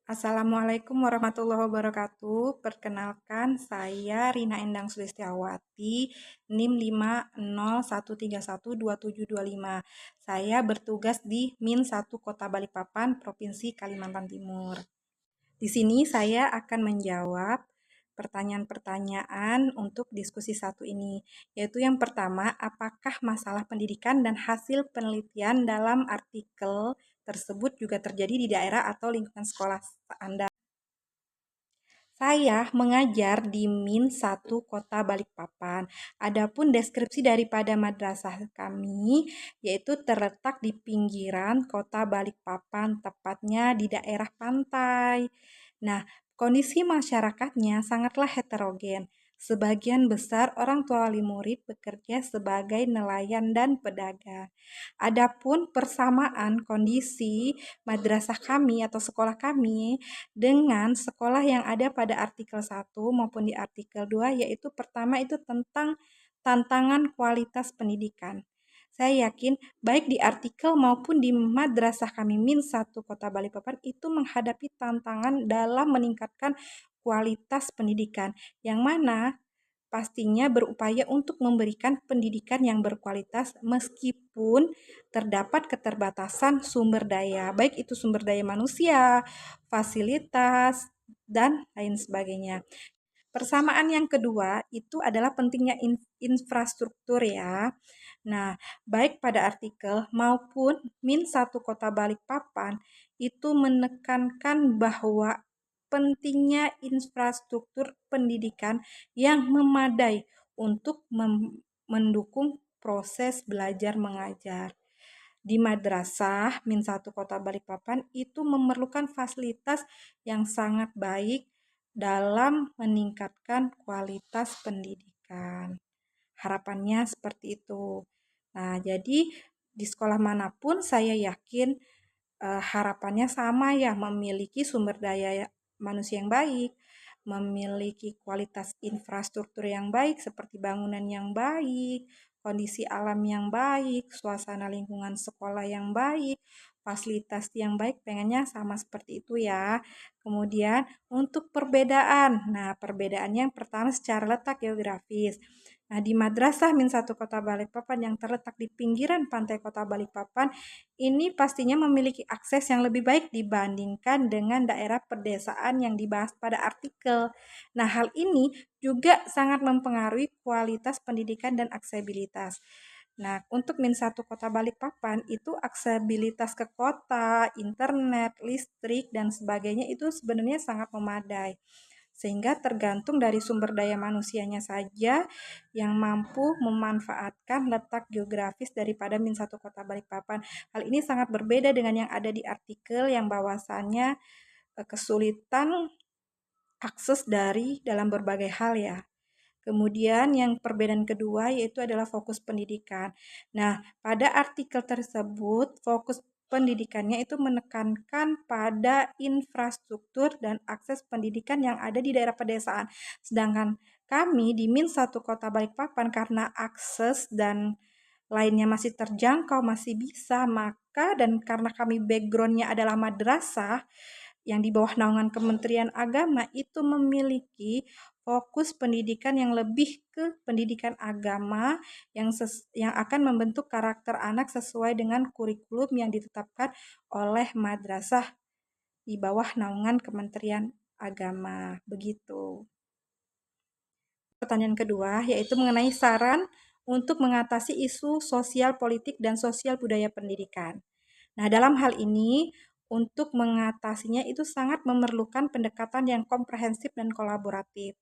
Assalamualaikum warahmatullahi wabarakatuh. Perkenalkan, saya Rina Endang Sulistiawati, NIM 501312725. Saya bertugas di Min 1 Kota Balikpapan, Provinsi Kalimantan Timur. Di sini saya akan menjawab pertanyaan-pertanyaan untuk diskusi satu ini, yaitu yang pertama, apakah masalah pendidikan dan hasil penelitian dalam artikel tersebut juga terjadi di daerah atau lingkungan sekolah Anda? Saya mengajar di Min 1 Kota Balikpapan. Adapun deskripsi daripada madrasah kami yaitu terletak di pinggiran Kota Balikpapan, tepatnya di daerah pantai. Nah, kondisi masyarakatnya sangatlah heterogen. Sebagian besar orang tua wali murid bekerja sebagai nelayan dan pedagang. Adapun persamaan kondisi madrasah kami atau sekolah kami dengan sekolah yang ada pada artikel 1 maupun di artikel 2, yaitu pertama itu tentang tantangan kualitas pendidikan. Saya yakin baik di artikel maupun di madrasah kami Min 1 Kota Balikpapan itu menghadapi tantangan dalam meningkatkan kualitas pendidikan, yang mana pastinya berupaya untuk memberikan pendidikan yang berkualitas meskipun terdapat keterbatasan sumber daya, baik itu sumber daya manusia, fasilitas, dan lain sebagainya. Persamaan yang kedua itu adalah pentingnya infrastruktur ya. Nah, baik pada artikel maupun Min 1 Kota Balikpapan itu menekankan bahwa pentingnya infrastruktur pendidikan yang memadai untuk mendukung proses belajar mengajar. Di madrasah Min 1 Kota Balikpapan itu memerlukan fasilitas yang sangat baik dalam meningkatkan kualitas pendidikan. Harapannya seperti itu. Nah, jadi di sekolah manapun saya yakin harapannya sama ya, memiliki sumber daya manusia yang baik, memiliki kualitas infrastruktur yang baik seperti bangunan yang baik, kondisi alam yang baik, suasana lingkungan sekolah yang baik, fasilitas yang baik, pengennya sama seperti itu ya. Kemudian untuk perbedaan, nah perbedaannya yang pertama secara letak geografis. Nah, di Madrasah Min 1 Kota Balikpapan yang terletak di pinggiran pantai Kota Balikpapan, ini pastinya memiliki akses yang lebih baik dibandingkan dengan daerah pedesaan yang dibahas pada artikel. Nah, hal ini juga sangat mempengaruhi kualitas pendidikan dan aksesibilitas. Nah, untuk Min 1 Kota Balikpapan itu aksesibilitas ke kota, internet, listrik, dan sebagainya itu sebenarnya sangat memadai. Sehingga tergantung dari sumber daya manusianya saja yang mampu memanfaatkan letak geografis daripada Min 1 Kota Balikpapan. Hal ini sangat berbeda dengan yang ada di artikel yang bahwasannya kesulitan akses dari dalam berbagai hal ya. Kemudian yang perbedaan kedua yaitu adalah fokus pendidikan. Nah, pada artikel tersebut fokus pendidikannya itu menekankan pada infrastruktur dan akses pendidikan yang ada di daerah pedesaan. Sedangkan kami di Min 1 Kota Balikpapan karena akses dan lainnya masih terjangkau, masih bisa, maka dan karena kami backgroundnya adalah madrasah yang di bawah naungan Kementerian Agama itu memiliki fokus pendidikan yang lebih ke pendidikan agama yang akan membentuk karakter anak sesuai dengan kurikulum yang ditetapkan oleh madrasah di bawah naungan Kementerian Agama. Begitu. Pertanyaan kedua yaitu mengenai saran untuk mengatasi isu sosial politik dan sosial budaya pendidikan. Nah, dalam hal ini untuk mengatasinya itu sangat memerlukan pendekatan yang komprehensif dan kolaboratif.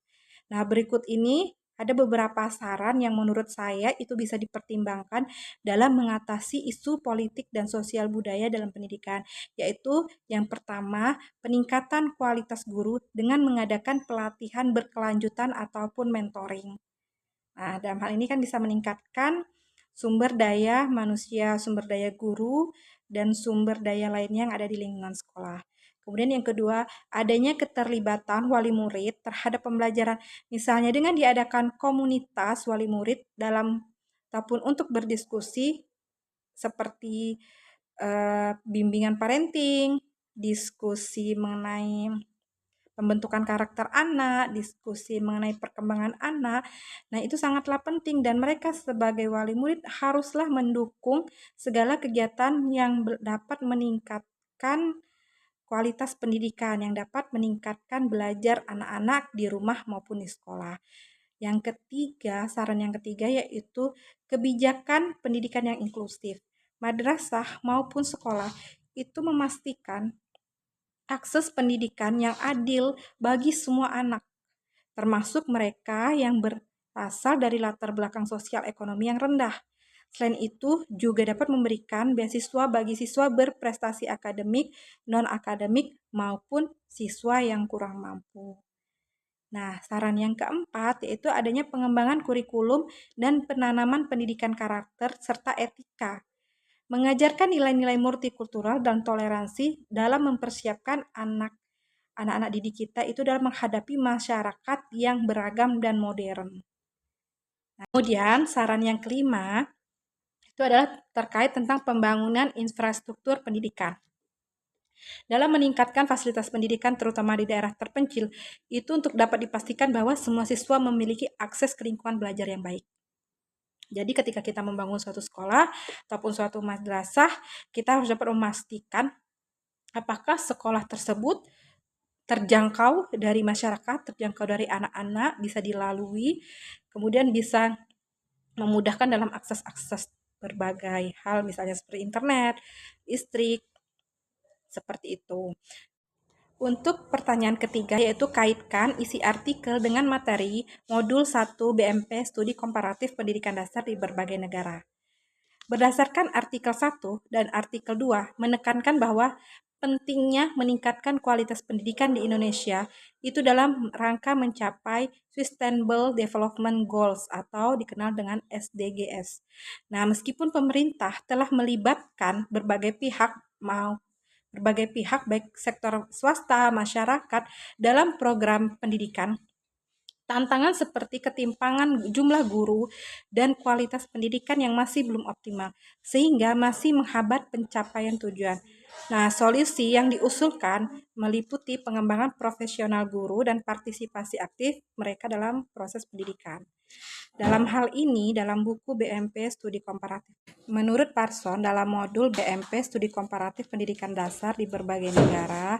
Nah, berikut ini ada beberapa saran yang menurut saya itu bisa dipertimbangkan dalam mengatasi isu politik dan sosial budaya dalam pendidikan, yaitu yang pertama, peningkatan kualitas guru dengan mengadakan pelatihan berkelanjutan ataupun mentoring. Nah, dalam hal ini kan bisa meningkatkan sumber daya manusia, sumber daya guru, dan sumber daya lainnya yang ada di lingkungan sekolah. Kemudian yang kedua, adanya keterlibatan wali murid terhadap pembelajaran. Misalnya dengan diadakan komunitas wali murid dalam ataupun untuk berdiskusi seperti bimbingan parenting, diskusi mengenai pembentukan karakter anak, diskusi mengenai perkembangan anak. Nah, itu sangatlah penting dan mereka sebagai wali murid haruslah mendukung segala kegiatan yang dapat meningkatkan kualitas pendidikan, yang dapat meningkatkan belajar anak-anak di rumah maupun di sekolah. Yang ketiga, saran yang ketiga yaitu kebijakan pendidikan yang inklusif. Madrasah maupun sekolah itu memastikan akses pendidikan yang adil bagi semua anak, termasuk mereka yang berasal dari latar belakang sosial ekonomi yang rendah. Selain itu, juga dapat memberikan beasiswa bagi siswa berprestasi akademik, non-akademik, maupun siswa yang kurang mampu. Nah, saran yang keempat yaitu adanya pengembangan kurikulum dan penanaman pendidikan karakter serta etika. Mengajarkan nilai-nilai multikultural dan toleransi dalam mempersiapkan anak-anak didik kita itu dalam menghadapi masyarakat yang beragam dan modern. Nah, kemudian saran yang kelima itu adalah terkait tentang pembangunan infrastruktur pendidikan. Dalam meningkatkan fasilitas pendidikan terutama di daerah terpencil, itu untuk dapat dipastikan bahwa semua siswa memiliki akses ke lingkungan belajar yang baik. Jadi ketika kita membangun suatu sekolah ataupun suatu madrasah, kita harus dapat memastikan apakah sekolah tersebut terjangkau dari masyarakat, terjangkau dari anak-anak, bisa dilalui, kemudian bisa memudahkan dalam akses-akses berbagai hal, misalnya seperti internet, listrik, seperti itu. Untuk pertanyaan ketiga yaitu kaitkan isi artikel dengan materi modul 1 BMP Studi Komparatif Pendidikan Dasar di berbagai negara. Berdasarkan artikel 1 dan artikel 2 menekankan bahwa pentingnya meningkatkan kualitas pendidikan di Indonesia itu dalam rangka mencapai Sustainable Development Goals atau dikenal dengan SDGs. Nah, meskipun pemerintah telah melibatkan berbagai pihak baik sektor swasta, masyarakat dalam program pendidikan, tantangan seperti ketimpangan jumlah guru dan kualitas pendidikan yang masih belum optimal, sehingga masih menghambat pencapaian tujuan. Nah, solusi yang diusulkan meliputi pengembangan profesional guru dan partisipasi aktif mereka dalam proses pendidikan. Dalam hal ini, dalam buku BMP Studi Komparatif. Menurut Parson, dalam modul BMP Studi Komparatif Pendidikan Dasar di berbagai negara,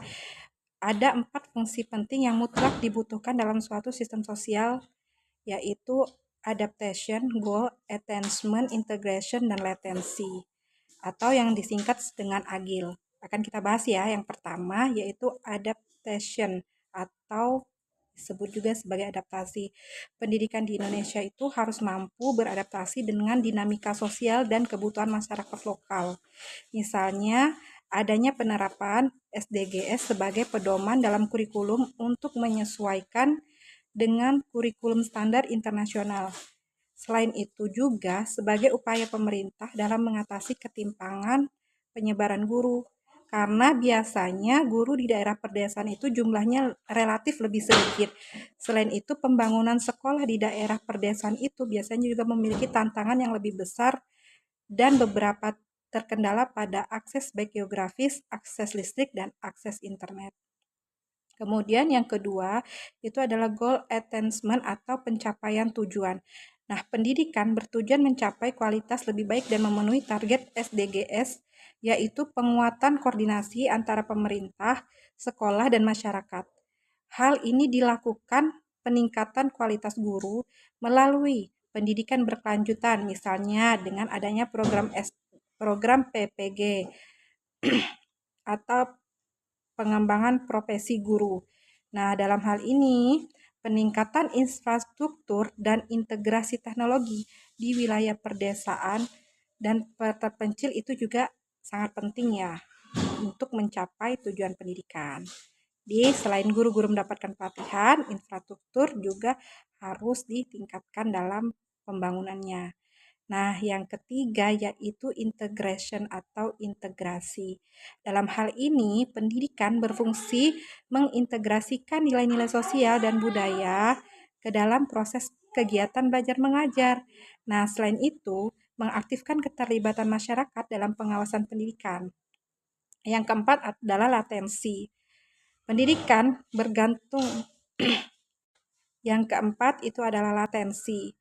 ada 4 fungsi penting yang mutlak dibutuhkan dalam suatu sistem sosial, yaitu adaptation, goal, attainment, integration, dan latency, atau yang disingkat dengan AGIL. Akan kita bahas ya, yang pertama yaitu adaptation atau disebut juga sebagai adaptasi. Pendidikan di Indonesia itu harus mampu beradaptasi dengan dinamika sosial dan kebutuhan masyarakat lokal. Misalnya, adanya penerapan SDGs sebagai pedoman dalam kurikulum untuk menyesuaikan dengan kurikulum standar internasional. Selain itu juga sebagai upaya pemerintah dalam mengatasi ketimpangan penyebaran guru. Karena biasanya guru di daerah perdesaan itu jumlahnya relatif lebih sedikit. Selain itu, pembangunan sekolah di daerah perdesaan itu biasanya juga memiliki tantangan yang lebih besar dan beberapa terkendala pada akses baik geografis, akses listrik, dan akses internet. Kemudian yang kedua, itu adalah goal attainment atau pencapaian tujuan. Nah, pendidikan bertujuan mencapai kualitas lebih baik dan memenuhi target SDGs, yaitu penguatan koordinasi antara pemerintah, sekolah, dan masyarakat. Hal ini dilakukan peningkatan kualitas guru melalui pendidikan berkelanjutan, misalnya dengan adanya program PPG atau pengembangan profesi guru. Nah, dalam hal ini, peningkatan infrastruktur dan integrasi teknologi di wilayah perdesaan dan terpencil itu juga sangat penting ya untuk mencapai tujuan pendidikan. Jadi, selain guru-guru mendapatkan pelatihan, infrastruktur juga harus ditingkatkan dalam pembangunannya. Nah, yang ketiga yaitu integration atau integrasi. Dalam hal ini, pendidikan berfungsi mengintegrasikan nilai-nilai sosial dan budaya ke dalam proses kegiatan belajar mengajar. Nah, selain itu, mengaktifkan keterlibatan masyarakat dalam pengawasan pendidikan. Yang keempat adalah latensi. Pendidikan bergantung. Yang keempat itu adalah latensi.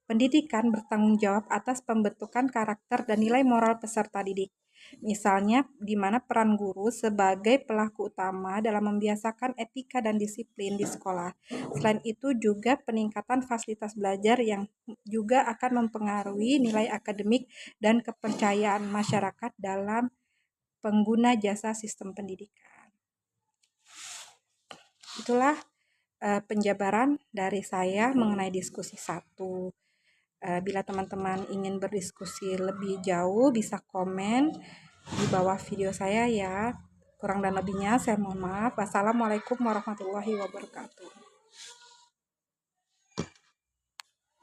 Pendidikan bertanggung jawab atas pembentukan karakter dan nilai moral peserta didik. Misalnya, di mana peran guru sebagai pelaku utama dalam membiasakan etika dan disiplin di sekolah. Selain itu juga peningkatan fasilitas belajar yang juga akan mempengaruhi nilai akademik dan kepercayaan masyarakat dalam pengguna jasa sistem pendidikan. Itulah penjabaran dari saya mengenai diskusi 1. Bila teman-teman ingin berdiskusi lebih jauh, bisa komen di bawah video saya ya. Kurang dan lebihnya saya mohon maaf. Wassalamualaikum warahmatullahi wabarakatuh.